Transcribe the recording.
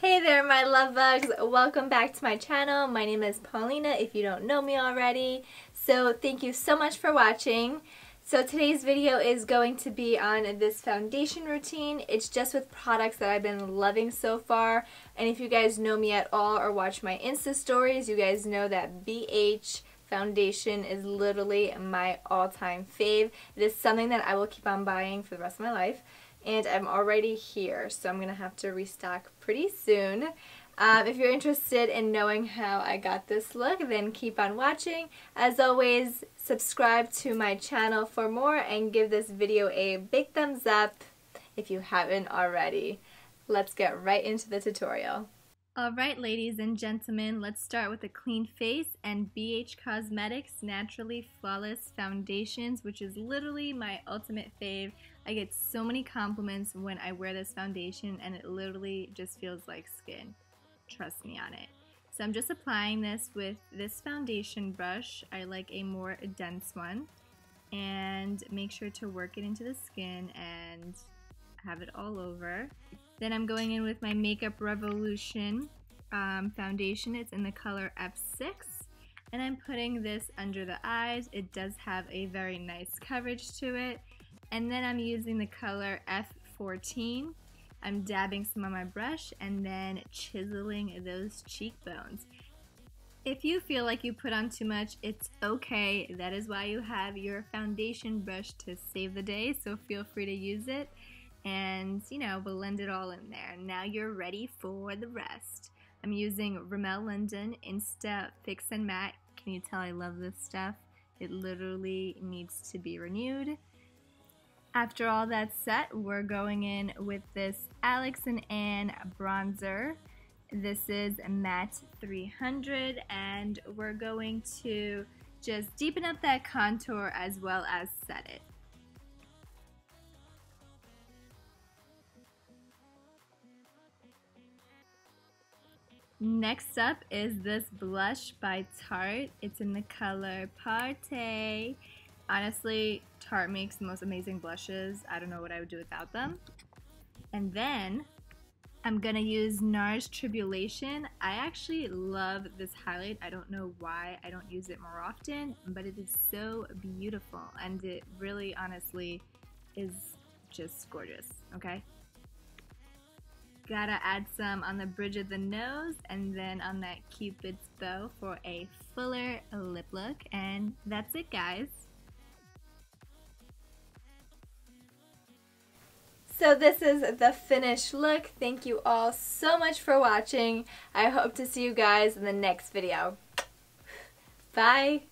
Hey there my love bugs, welcome back to my channel. My name is Paulina if you don't know me already. So thank you so much for watching. So today's video is going to be on this foundation routine. It's just with products that I've been loving so far. And if you guys know me at all or watch my Insta stories, you guys know that BH foundation is literally my all-time fave. It is something that I will keep on buying for the rest of my life. And I'm already here, so I'm going to have to restock pretty soon. If you're interested in knowing how I got this look, then keep on watching. As always, subscribe to my channel for more and give this video a big thumbs up if you haven't already. Let's get right into the tutorial. Alright ladies and gentlemen, let's start with a clean face and BH Cosmetics Naturally Flawless Foundations, which is literally my ultimate fave. I get so many compliments when I wear this foundation and it literally just feels like skin. Trust me on it. So I'm just applying this with this foundation brush. I like a more dense one. And make sure to work it into the skin and have it all over. Then I'm going in with my Makeup Revolution foundation. It's in the color F6. And I'm putting this under the eyes. It does have a very nice coverage to it. And then I'm using the color F14. I'm dabbing some on my brush and then chiseling those cheekbones. If you feel like you put on too much, it's okay. That is why you have your foundation brush to save the day, so feel free to use it. And, you know, blend it all in there. Now you're ready for the rest. I'm using Rimmel London Insta Fix and Matte. Can you tell I love this stuff? It literally needs to be renewed. After all that's set, we're going in with this Alex and Anne bronzer. This is Matte 300, and we're going to just deepen up that contour as well as set it. Next up is this blush by Tarte. It's in the color Party. Honestly, Tarte makes the most amazing blushes. I don't know what I would do without them. And then I'm gonna use NARS Tribulation. I actually love this highlight. I don't know why I don't use it more often, but it is so beautiful and it really honestly is just gorgeous, okay? Gotta add some on the bridge of the nose and then on that Cupid's bow for a fuller lip look. And that's it, guys. So this is the finished look. Thank you all so much for watching. I hope to see you guys in the next video. Bye!